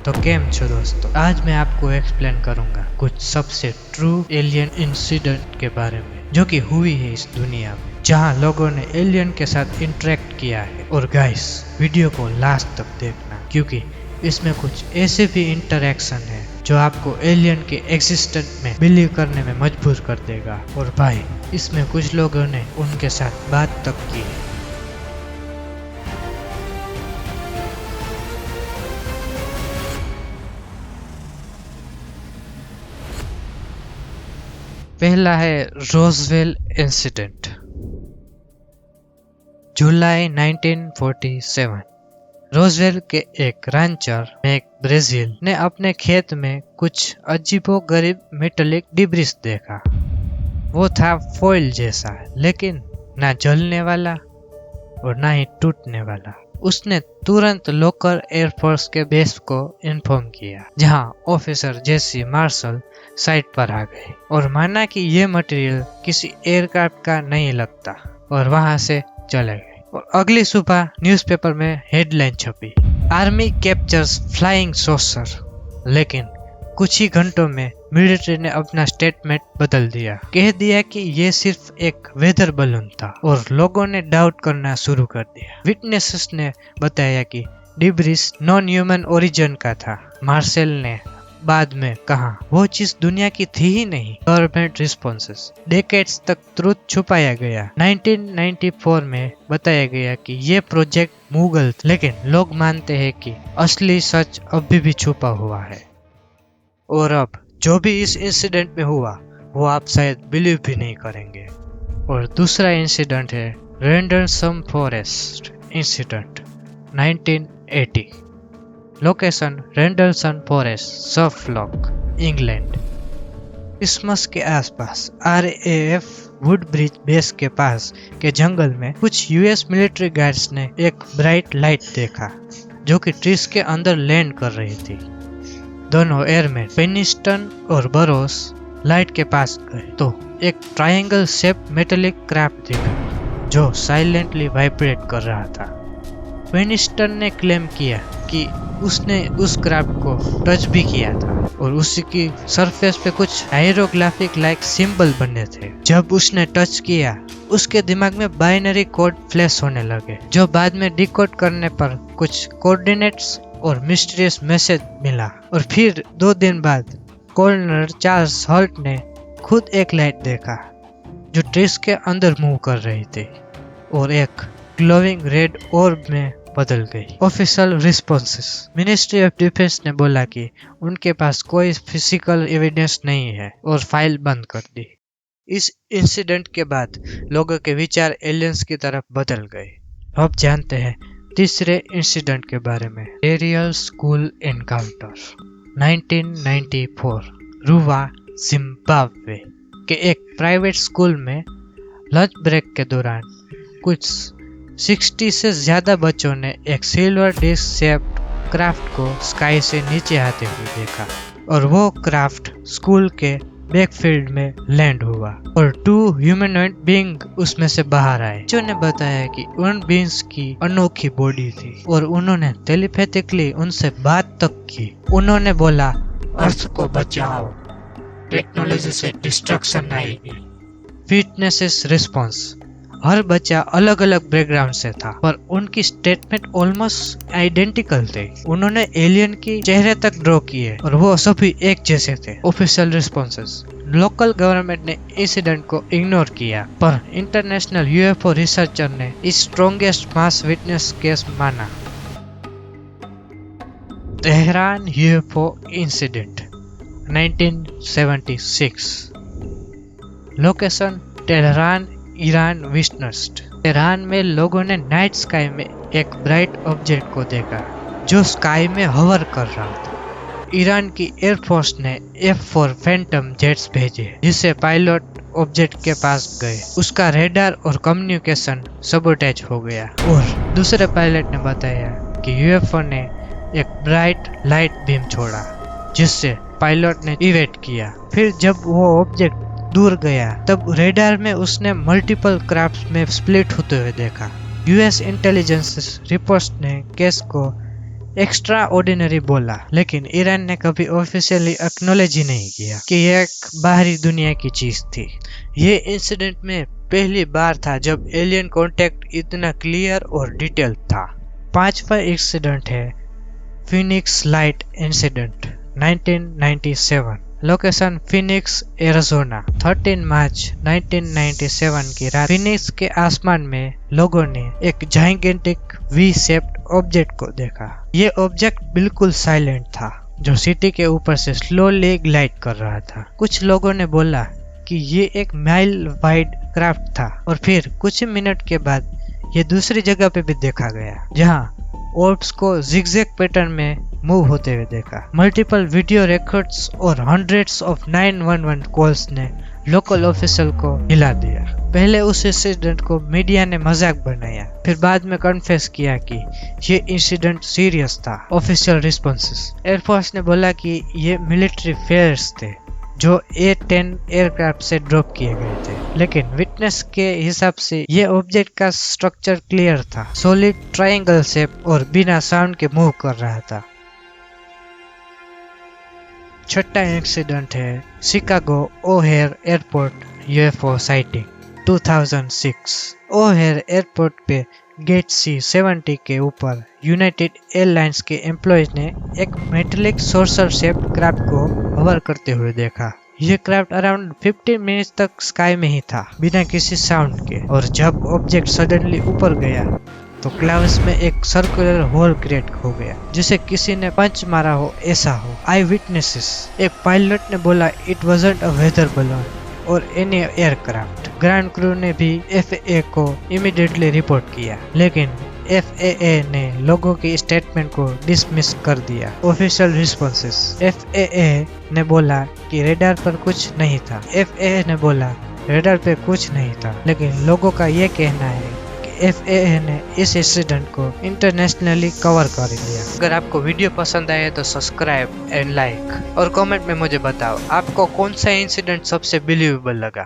तो केम छो दोस्तों, आज मैं आपको एक्सप्लेन करूंगा कुछ सबसे ट्रू एलियन इंसिडेंट के बारे में जो कि हुई है इस दुनिया में, जहां लोगों ने एलियन के साथ इंटरेक्ट किया है। और गाइस, वीडियो को लास्ट तक देखना क्योंकि इसमें कुछ ऐसे भी इंटरेक्शन है जो आपको एलियन के एग्जिस्टेंस में बिलीव करने में मजबूर कर देगा। और भाई, इसमें कुछ लोगों ने उनके साथ बात तक की है। पहला है रोजवेल इंसिडेंट। जुलाई 1947। रोजवेल के एक रैंचर मैक ब्राजील ने अपने खेत में कुछ अजीबोगरीब मेटालिक डिब्रिस देखा। वो था फॉइल जैसा, लेकिन ना जलने वाला और ना ही टूटने वाला। उसने तुरंत लोकल एयरफोर्स के बेस को इन्फॉर्म किया, जहां ऑफिसर जेसी मार्शल साइट पर आ गए और माना कि ये मटेरियल किसी एयरक्राफ्ट का नहीं लगता, और वहां से चले गए। और अगली सुबह न्यूज़पेपर में हेडलाइन छपी, आर्मी कैप्चर्स फ्लाइंग सॉसर। लेकिन कुछ ही घंटों में मिलिट्री ने अपना स्टेटमेंट बदल दिया, कह दिया कि ये सिर्फ एक वेदर बलून था, और लोगों ने डाउट करना शुरू कर दिया। विटनेसेस ने बताया कि डिब्रिस नॉन ह्यूमन ओरिजिन का था। मार्शल ने बाद में कहा, वो चीज दुनिया की थी ही नहीं। गवर्नमेंट रिस्पॉन्सेस, डेकेड्स तक ट्रुथ छुपाया गया। 1994 में बताया गया कि ये प्रोजेक्ट मुगल, लेकिन लोग मानते हैं कि असली सच अभी भी छुपा हुआ है। और अब जो भी इस इंसिडेंट में हुआ वो आप शायद बिलीव भी नहीं करेंगे। और दूसरा इंसिडेंट है Rendlesham forest incident, 1980। Location Rendlesham forest, Suffolk, England. Christmas के आसपास RAF वुडब्रिज बेस के पास के जंगल में कुछ US मिलिट्री गार्ड्स ने एक ब्राइट लाइट देखा जो कि ट्रीज के अंदर लैंड कर रही थी। दोनों एयरमैन पेनिस्टन और बरोस लाइट के पास गए तो एक ट्रायंगल शेप मेटालिक क्राफ्ट दिखा जो साइलेंटली वाइब्रेट कर रहा था। पेनिस्टन ने क्लेम किया कि उसने उस क्राफ्ट को टच भी किया था और उसी की सरफेस पे कुछ हायरोग्राफिक लाइक सिंबल बने थे। जब उसने टच किया, उसके दिमाग में बाइनरी कोड फ्लैश होने लगे, जो बाद में डिकोड करने पर कुछ कोऑर्डिनेट्स और मिस्टीरियस मैसेज मिला। और फिर 2 दिन बाद कर्नल चार्ल्स हल्ट ने खुद एक लाइट देखा जो ट्रीज के अंदर मूव कर रही थी और एक ग्लोइंग रेड ऑर्ब में बदल गई। Official responses, ministry of defence ने बोला कि उनके पास कोई फिजिकल एविडेंस नहीं है और फाइल बंद कर दी। इस इंसिडेंट के बाद लोगों के विचार एलियंस की तरफ बदल गए। अब जानते हैं तीसरे इंसिडेंट के बारे में, एरियल स्कूल एनकाउंटर, 1994। रुवा, जिम्बाब्वे के एक प्राइवेट स्कूल में लंच ब्रेक के दौरान कुछ 60 से ज्यादा बच्चों ने एक सिल्वर डिस्क शेप्ड क्राफ्ट को स्काई से नीचे आते हुए देखा, और वो क्राफ्ट स्कूल के बैकफील्ड में लैंड हुआ और 2 ह्यूमनॉइड बीइंग उसमें से बाहर आए। बच्चों ने बताया कि उन बीइंग्स की अनोखी बॉडी थी और उन्होंने टेलीपैथिकली उनसे बात तक की। उन्होंने बोला, अर्थ को बचाओ, टेक्नोलॉजी से डिस्ट्रक्शन आएगी। विटनेसेस रिस्पॉन्स, हर बच्चा अलग अलग बैकग्राउंड से था पर उनकी स्टेटमेंट ऑलमोस्ट आइडेंटिकल थे। उन्होंने एलियन की चेहरे तक ड्रॉ किए और वो सभी एक जैसे थे। ऑफिशियल रिस्पॉन्सेस, लोकल गवर्नमेंट ने इंसिडेंट को इग्नोर किया पर इंटरनेशनल UFO रिसर्चर ने इस स्ट्रॉन्गेस्ट मास विटनेस केस माना। Tehran UFO incident, 1976। Location Tehran, Iran witnessed. Iran में लोगों ने नाइट स्काई में एक ब्राइट ऑब्जेक्ट को देखा जो स्काई में हवर कर रहा था। ईरान की एयरफोर्स ने F-4 फैंटम जेट्स भेजे जिससे पायलट ऑब्जेक्ट के पास गए। उसका रेडार और कम्युनिकेशन सबोटेज हो गया और दूसरे पायलट ने बताया कि UFO ने एक ब्राइट लाइट बीम छोड़ा जिससे पायलट ने इवेट किया। फिर जब वो ऑब्जेक्ट दूर गया तब रेडार में उसने मल्टीपल क्राफ्ट में स्प्लिट होते हुए देखा। US इंटेलिजेंस रिपोर्ट्स ने केस को एक्स्ट्रा ऑर्डिनरी बोला, लेकिन ईरान ने कभी ऑफिशियली एक्नॉलेज ही नहीं किया कि यह एक बाहरी दुनिया की चीज थी। ये इंसिडेंट में पहली बार था जब एलियन कॉन्टेक्ट इतना क्लियर और डिटेल्ड था। पांचवा इंसिडेंट है Phoenix light incident 1997। Location Phoenix Arizona. 13 मार्च 1997 की रात फिनिक्स के आसमान में लोगों ने एक जाइगेंटिक वी शेप्ड ऑब्जेक्ट को देखा। ये ऑब्जेक्ट बिल्कुल साइलेंट था, जो सिटी के ऊपर से स्लोली ग्लाइड कर रहा था। कुछ लोगों ने बोला कि ये एक माइल वाइड क्राफ्ट था, और फिर कुछ मिनट के बाद ये दूसरी जगह पे भी देखा गया, जहाँ ऑर्ब्स को जिगजैग पैटर्न में मूव होते हुए देखा। मल्टीपल वीडियो रिकॉर्ड्स और हंड्रेड्स ऑफ 911 कॉल्स ने लोकल ऑफिसर को हिला दिया। पहले उस इंसिडेंट को मीडिया ने मजाक बनाया, फिर बाद में कन्फेस किया कि ये इंसिडेंट सीरियस था। Official responses. एयरफोर्स ने बोला कि ये मिलिट्री फेयर्स थे जो A-10 एयरक्राफ्ट से ड्रॉप किए गए थे, लेकिन विटनेस के हिसाब से ये ऑब्जेक्ट का स्ट्रक्चर क्लियर था, सॉलिड ट्रायंगल शेप और बिना साउंड के मूव कर रहा था। छठा इंसिडेंट है Chicago O'Hare airport UFO sighting 2006। O'Hare airport पे गेट C-70 के ऊपर यूनाइटेड एयरलाइंस के एम्प्लॉयज ने एक मेटेलिक सोर्सर शेप्ड क्राफ्ट को हवर करते हुए देखा। ये क्राफ्ट अराउंड 15 मिनट्स तक स्काई में ही था, बिना किसी साउंड के, और जब ऑब्जेक्ट सडनली ऊपर गया तो क्लाउड्स में एक सर्कुलर होल क्रिएट हो गया, जिसे किसी ने पंच मारा हो ऐसा हो। आई विटनेसेस। एक पायलट ने बोला it wasn't a weather balloon और एनी एयरक्राफ्ट। ग्राउंड क्रू ने भी FAA को इमीडिएटली रिपोर्ट किया, लेकिन FAA ने लोगों की स्टेटमेंट को डिसमिस कर दिया। Official responses. FAA ने बोला कि रेडार पर कुछ नहीं था। FAA ने बोला रेडार पे कुछ नहीं था, लेकिन लोगों का ये कहना है कि FAA ने इस इंसिडेंट को इंटरनेशनली कवर कर लिया। अगर आपको वीडियो पसंद आए तो सब्सक्राइब एंड लाइक, और कमेंट में मुझे बताओ आपको कौन सा इंसिडेंट सबसे बिलीवेबल लगा।